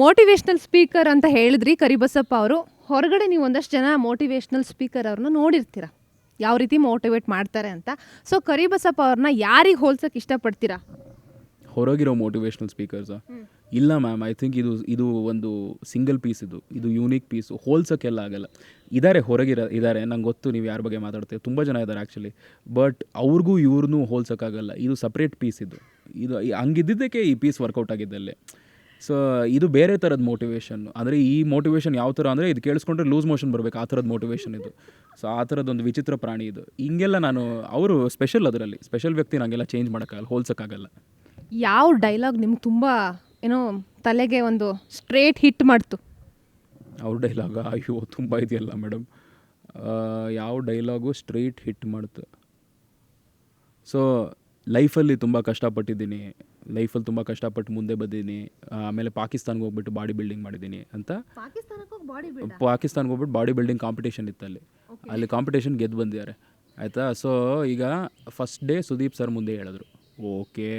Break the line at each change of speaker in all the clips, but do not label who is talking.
Motivational speaker ಅಂತ ಹೇಳಿದ್ರಿ ಕರಿಬಸಪ್ಪ ಅವರು. ಹೊರಗಡೆ ನೀವು ಒಂದಷ್ಟು ಜನ ಮೋಟಿವೇಶ್ನಲ್ ಸ್ಪೀಕರ್ ಅವ್ರನ್ನ ನೋಡಿರ್ತೀರ, ಯಾವ ರೀತಿ ಮೋಟಿವೇಟ್ ಮಾಡ್ತಾರೆ ಅಂತ. ಸೊ ಕರಿಬಸಪ್ಪ ಅವ್ರನ್ನ ಯಾರಿಗೆ ಹೋಲ್ಸೋಕೆ ಇಷ್ಟಪಡ್ತೀರಾ?
ಹೊರಗಿರೋ ಮೋಟಿವೇಶ್ನಲ್ ಸ್ಪೀಕರ್ಸಾ? ಇಲ್ಲ ಮ್ಯಾಮ್, ಐ ಥಿಂಕ್ ಇದು ಒಂದು ಸಿಂಗಲ್ ಪೀಸ್, ಇದು ಯೂನಿಕ್ ಪೀಸು, ಹೋಲ್ಸೋಕ್ಕೆಲ್ಲ ಆಗಲ್ಲ. ಹೊರಗಿದ್ದಾರೆ, ನಂಗೆ ಗೊತ್ತು ನೀವು ಯಾರ ಬಗ್ಗೆ ಮಾತಾಡ್ತೀವಿ, ತುಂಬ ಜನ ಇದ್ದಾರೆ ಆ್ಯಕ್ಚುಲಿ, ಬಟ್ ಅವ್ರಿಗೂ ಇವ್ರನ್ನೂ ಹೋಲ್ಸೋಕ್ಕಾಗಲ್ಲ. ಇದು ಸಪ್ರೇಟ್ ಪೀಸ್, ಇದು ಹಂಗಿದ್ದಕ್ಕೆ ಈ ಪೀಸ್ ವರ್ಕೌಟ್ ಆಗಿದ್ದಲ್ಲಿ. ಸೊ ಇದು ಬೇರೆ ಥರದ ಮೋಟಿವೇಶನ್. ಅಂದರೆ ಈ ಮೋಟಿವೇಶನ್ ಯಾವ ಥರ ಅಂದರೆ, ಇದು ಕೇಳಿಸ್ಕೊಂಡ್ರೆ ಲೂಸ್ ಮೋಷನ್ ಬರಬೇಕು, ಆ ಥರದ ಮೋಟಿವೇಶನ್ ಇದು. ಸೊ ಆ ಥರದ್ದೊಂದು ವಿಚಿತ್ರ ಪ್ರಾಣಿ ಇದು. ಹಿಂಗೆಲ್ಲ ಅವರು ಸ್ಪೆಷಲ್, ಅದರಲ್ಲಿ ಸ್ಪೆಷಲ್ ವ್ಯಕ್ತಿ, ನನಗೆಲ್ಲ ಚೇಂಜ್ ಮಾಡೋಕ್ಕಾಗಲ್ಲ, ಹೋಲ್ಸೋಕ್ಕಾಗಲ್ಲ.
ಯಾವ ಡೈಲಾಗ್ ನಿಮ್ಗೆ ತುಂಬ ತಲೆಗೆ ಒಂದು ಸ್ಟ್ರೇಟ್ ಹಿಟ್ ಮಾಡ್ತು?
ಅವ್ರ ಡೈಲಾಗ ಅಯ್ಯೋ ತುಂಬ ಇದೆಯಲ್ಲ ಮೇಡಮ್. ಯಾವ ಡೈಲಾಗು ಸ್ಟ್ರೇಟ್ ಹಿಟ್ ಮಾಡ್ತು? ಸೊ ಲೈಫಲ್ಲಿ ತುಂಬ ಕಷ್ಟಪಟ್ಟಿದ್ದೀನಿ, ಲೈಫಲ್ಲಿ ತುಂಬ ಕಷ್ಟಪಟ್ಟು ಮುಂದೆ ಬಂದಿದ್ದೀನಿ. ಆಮೇಲೆ ಪಾಕಿಸ್ತಾನ್ಗೆ ಹೋಗ್ಬಿಟ್ಟು ಬಾಡಿ ಬಿಲ್ಡಿಂಗ್ ಮಾಡಿದ್ದೀನಿ ಅಂತ. ಪಾಕಿಸ್ತಾನ್ಗೆ ಹೋಗ್ಬಿಟ್ಟು ಬಾಡಿ ಬಿಲ್ಡಿಂಗ್ ಕಾಂಪಿಟೇಷನ್ ಇತ್ತು ಅಲ್ಲಿ ಕಾಂಪಿಟೇಷನ್ ಗೆದ್ದು ಬಂದಿದ್ದಾರೆ, ಆಯಿತಾ. ಸೊ ಈಗ ಫಸ್ಟ್ ಡೇ ಸುದೀಪ್ ಸರ್ ಮುಂದೆ ಹೇಳಿದ್ರು, ಓಕೆ.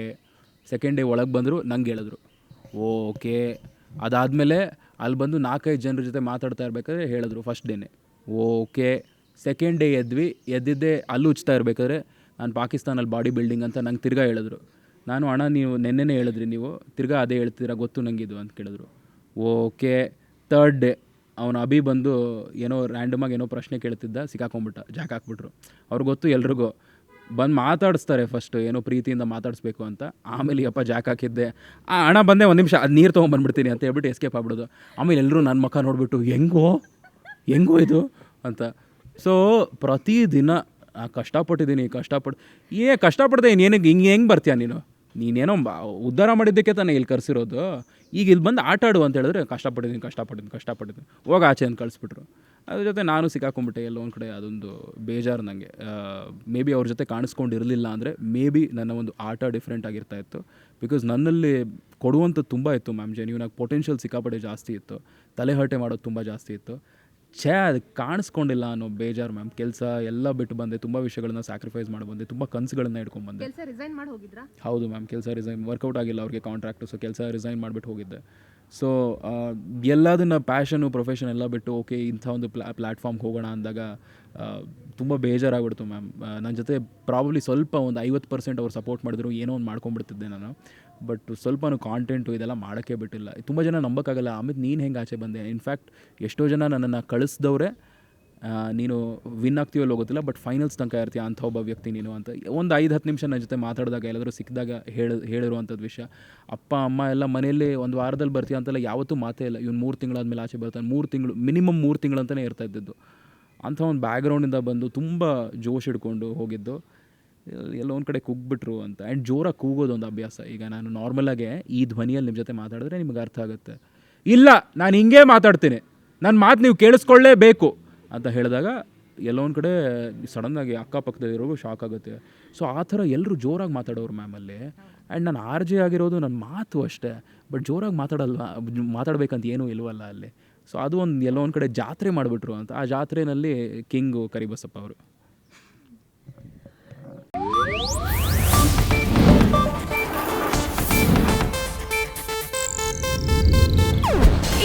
ಸೆಕೆಂಡ್ ಡೇ ಒಳಗೆ ಬಂದರು, ನಂಗೆ ಹೇಳಿದ್ರು, ಓಕೆ. ಅದಾದಮೇಲೆ ಅಲ್ಲಿ ಬಂದು 4-5 ಜನರ ಜೊತೆ ಮಾತಾಡ್ತಾ ಇರಬೇಕಾದ್ರೆ ಹೇಳಿದ್ರು ಫಸ್ಟ್ ಡೇನೆ, ಓಕೆ. ಸೆಕೆಂಡ್ ಡೇ ಎದ್ದಿದ್ದೆ ಅಲ್ಲಿ ಉಚ್ತಾ ಇರಬೇಕಾದ್ರೆ ನಾನು ಪಾಕಿಸ್ತಾನಲ್ಲಿ ಬಾಡಿ ಬಿಲ್ಡಿಂಗ್ ಅಂತ ನಂಗೆ ತಿರ್ಗಾ ಹೇಳಿದ್ರು. ನಾನು ಅಣ್ಣ ನೀವು ನೆನ್ನೆನೇ ಹೇಳಿದ್ರಿ, ನೀವು ತಿರ್ಗಾ ಅದೇ ಹೇಳ್ತೀರಾ, ಗೊತ್ತು ನಂಗಿದು ಅಂತ ಕೇಳಿದ್ರು, ಓಕೆ. ಥರ್ಡ್ ಡೇ ಅವನು ಅಭಿ ಬಂದು ಏನೋ ರ್ಯಾಂಡಮಾಗಿ ಏನೋ ಪ್ರಶ್ನೆ ಕೇಳ್ತಿದ್ದ, ಸಿಕ್ಕಾಕೊಂಡ್ಬಿಟ್ಟ, ಜಾಕ್ ಹಾಕ್ಬಿಟ್ರು. ಅವ್ರಿಗೆ ಗೊತ್ತು ಎಲ್ರಿಗೂ, ಬಂದು ಮಾತಾಡಿಸ್ತಾರೆ ಫಸ್ಟು, ಏನೋ ಪ್ರೀತಿಯಿಂದ ಮಾತಾಡಿಸ್ಬೇಕು ಅಂತ. ಆಮೇಲೆ ಯಪ್ಪ ಜಾಕ್ ಹಾಕಿದ್ದೆ, ಅಣ್ಣ ಬಂದೆ, ಒಂದು ನಿಮಿಷ ಅದು ನೀರು ತೊಗೊಂಬಂದ್ಬಿಡ್ತೀನಿ ಅಂತ ಹೇಳ್ಬಿಟ್ಟು ಎಸ್ಕೇಪ್ ಆಗ್ಬಿಡೋದು. ಆಮೇಲೆ ಎಲ್ಲರೂ ನನ್ನ ಮುಖ ನೋಡಿಬಿಟ್ಟು ಹೆಂಗೋ ಇದು ಅಂತ. ಸೊ ಪ್ರತಿದಿನ ಕಷ್ಟಪಟ್ಟಿದ್ದೀನಿ, ಕಷ್ಟಪಡ್ದೆ ಏನಿಗೆ ಹೆಂಗೆ ಬರ್ತೀಯ ನೀನೇನೋ ಉದ್ಧಾರ ಮಾಡಿದ್ದಕ್ಕೆ ತಾನೇ ಇಲ್ಲಿ ಕರೆಸಿರೋದು, ಈಗ ಇಲ್ಲಿ ಬಂದು ಆಟ ಆಡು ಅಂತ ಹೇಳಿದ್ರೆ ಕಷ್ಟಪಟ್ಟಿದ್ದೀನಿ ಹೋಗಿ ಆಚೆ ಅಂತ ಕಳಿಸ್ಬಿಟ್ರು. ಅದ್ರ ಜೊತೆ ನಾನು ಸಿಕ್ಕಾಕೊಂಡ್ಬಿಟ್ಟೆ ಎಲ್ಲೋ ಒಂದು ಕಡೆ. ಅದೊಂದು ಬೇಜಾರು ನನಗೆ. ಮೇ ಬಿ ಅವ್ರ ಜೊತೆ ಕಾಣಿಸ್ಕೊಂಡಿರಲಿಲ್ಲ ಅಂದರೆ ಮೇ ಬಿ ನನ್ನ ಒಂದು ಆಟ ಡಿಫ್ರೆಂಟ್ ಆಗಿರ್ತಾ ಇತ್ತು. ಬಿಕಾಸ್ ನನ್ನಲ್ಲಿ ಕೊಡುವಂಥದ್ದು ತುಂಬ ಇತ್ತು ಮ್ಯಾಮ್, ಜೆನ್ಯೂನಾಗಿ ಪೊಟೆನ್ಷಿಯಲ್ ಸಿಕ್ಕಾಪಟ್ಟೆ ಜಾಸ್ತಿ ಇತ್ತು, ತಲೆಹರಟೆ ಮಾಡೋದು ತುಂಬ ಜಾಸ್ತಿ ಇತ್ತು. ಅದು ಕಾಣಿಸ್ಕೊಂಡಿಲ್ಲ ಅನ್ನೋ ಬೇಜಾರು ಮ್ಯಾಮ್. ಕೆಲಸ ಎಲ್ಲ ಬಿಟ್ಟು ಬಂದೆ, ತುಂಬ ವಿಷಯಗಳನ್ನ ಸ್ಯಾಕ್ರಿಫೈಸ್ ಮಾಡಿ ಬಂದೆ, ತುಂಬ ಕನಸುಗಳನ್ನ ಇಟ್ಕೊಂಡು ಬಂದೆ. ಹೌದು ಮ್ಯಾಮ್, ಕೆಲಸ ರಿಸೈನ್ ವರ್ಕೌಟ್ ಆಗಿಲ್ಲ ಅವ್ರಿಗೆ ಕಾಂಟ್ರಾಕ್ಟು. ಸೊ ಕೆಲಸ ರಿಸೈನ್ ಮಾಡಿಬಿಟ್ಟು ಹೋಗಿದ್ದೆ. ಸೊ ಎಲ್ಲದನ್ನು ಪ್ಯಾಷನು ಪ್ರೊಫೆಷನ್ ಎಲ್ಲ ಬಿಟ್ಟು ಓಕೆ ಇಂಥ ಒಂದು ಪ್ಲ್ಯಾಟ್ಫಾರ್ಮ್ಗೆ ಹೋಗೋಣ ಅಂದಾಗ ತುಂಬ ಬೇಜಾರಾಗ್ಬಿಡ್ತು ಮ್ಯಾಮ್. ನನ್ನ ಜೊತೆ ಪ್ರಾಬಬ್ಲಿ ಸ್ವಲ್ಪ ಒಂದು 50% ಅವ್ರು ಸಪೋರ್ಟ್ ಮಾಡಿದ್ರು, ಏನೋ ಒಂದು ಮಾಡ್ಕೊಂಡ್ಬಿಡ್ತಿದ್ದೆ ನಾನು. ಬಟ್ ಸ್ವಲ್ಪನೂ ಕಾಂಟೆಂಟು ಇದೆಲ್ಲ ಮಾಡೋಕ್ಕೆ ಬಿಟ್ಟಿಲ್ಲ. ತುಂಬ ಜನ ನಂಬೋಕ್ಕಾಗಲ್ಲ, ಆಮೇಲೆ ನೀನು ಹೆಂಗೆ ಆಚೆ ಬಂದೆ. ಇನ್ಫ್ಯಾಕ್ಟ್ ಎಷ್ಟೋ ಜನ ನನ್ನನ್ನು ಕಳಿಸ್ದವ್ರೆ, ನೀನು ವಿನ್ ಆಗ್ತೀವಲ್ಲ ಗೊತ್ತಿಲ್ಲ, ಬಟ್ ಫೈನಲ್ಸ್ ತನಕ ಇರ್ತೀಯ ಅಂಥ ಒಬ್ಬ ವ್ಯಕ್ತಿ ನೀನು ಅಂತ. ಒಂದು 5-10 ನಿಮಿಷ ನನ್ನ ಜೊತೆ ಮಾತಾಡಿದಾಗ, ಎಲ್ಲಾದರೂ ಸಿಕ್ಕಿದಾಗ ಹೇಳಿರುವಂಥದ್ದು ವಿಷಯ. ಅಪ್ಪ ಅಮ್ಮ ಎಲ್ಲ ಮನೆಯಲ್ಲಿ ಒಂದು ವಾರದಲ್ಲಿ ಬರ್ತೀಯ ಅಂತೆಲ್ಲ ಯಾವತ್ತೂ ಮಾತೇ ಇಲ್ಲ. ಇವ್ನು 3 ತಿಂಗಳಾದ್ಮೇಲೆ ಆಚೆ ಬರ್ತಾನೆ, 3 ತಿಂಗಳು ಮಿನಿಮಮ್ 3 ತಿಂಗಳು ಅಂತಲೇ ಇರ್ತಾ ಇದ್ದಿದ್ದು. ಅಂಥ ಒಂದು ಬ್ಯಾಕ್ಗ್ರೌಂಡಿಂದ ಬಂದು ತುಂಬ ಜೋಶ್ ಹಿಡ್ಕೊಂಡು ಹೋಗಿದ್ದು. ಎಲ್ಲೋ ಒಂದು ಕಡೆ ಕುಗ್ಬಿಟ್ರು ಅಂತ. ಆ್ಯಂಡ್ ಜೋರಾಗಿ ಕೂಗೋದೊಂದು ಅಭ್ಯಾಸ. ಈಗ ನಾನು ನಾರ್ಮಲಾಗೆ ಈ ಧ್ವನಿಯಲ್ಲಿ ನಿಮ್ಮ ಜೊತೆ ಮಾತಾಡಿದ್ರೆ ನಿಮ್ಗೆ ಅರ್ಥ ಆಗುತ್ತೆ. ಇಲ್ಲ ನಾನು ಹಿಂಗೆ ಮಾತಾಡ್ತೀನಿ, ನನ್ನ ಮಾತು ನೀವು ಕೇಳಿಸ್ಕೊಳ್ಳೇಬೇಕು ಅಂತ ಹೇಳಿದಾಗ ಎಲ್ಲೋ ಒಂದು ಕಡೆ ಸಡನ್ನಾಗಿ ಅಕ್ಕಪಕ್ಕದಲ್ಲಿರೋರು ಶಾಕ್ ಆಗುತ್ತೆ. ಸೊ ಆ ಥರ ಎಲ್ಲರೂ ಜೋರಾಗಿ ಮಾತಾಡೋರು ಮ್ಯಾಮಲ್ಲಿ. ಆ್ಯಂಡ್ ನಾನು RJ ಆಗಿರೋದು ನನ್ನ ಮಾತು ಅಷ್ಟೇ, ಬಟ್ ಜೋರಾಗಿ ಮಾತಾಡಬೇಕಂತ ಏನೂ ಇಲ್ವಲ್ಲ ಅಲ್ಲಿ. ಸೊ ಅದು ಒಂದು ಎಲ್ಲೋ ಒಂದು ಕಡೆ ಜಾತ್ರೆ ಮಾಡಿಬಿಟ್ರು ಅಂತ. ಆ ಜಾತ್ರೆಯಲ್ಲಿ ಕಿಂಗು ಕರಿಬಸಪ್ಪ ಅವರು.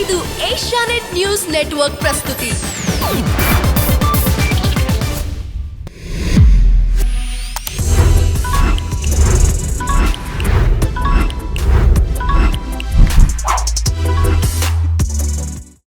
ಇದು ಏಷ್ಯಾನೆಟ್ ನ್ಯೂಸ್ ನೆಟ್ವರ್ಕ್ ಪ್ರಸ್ತುತಿ.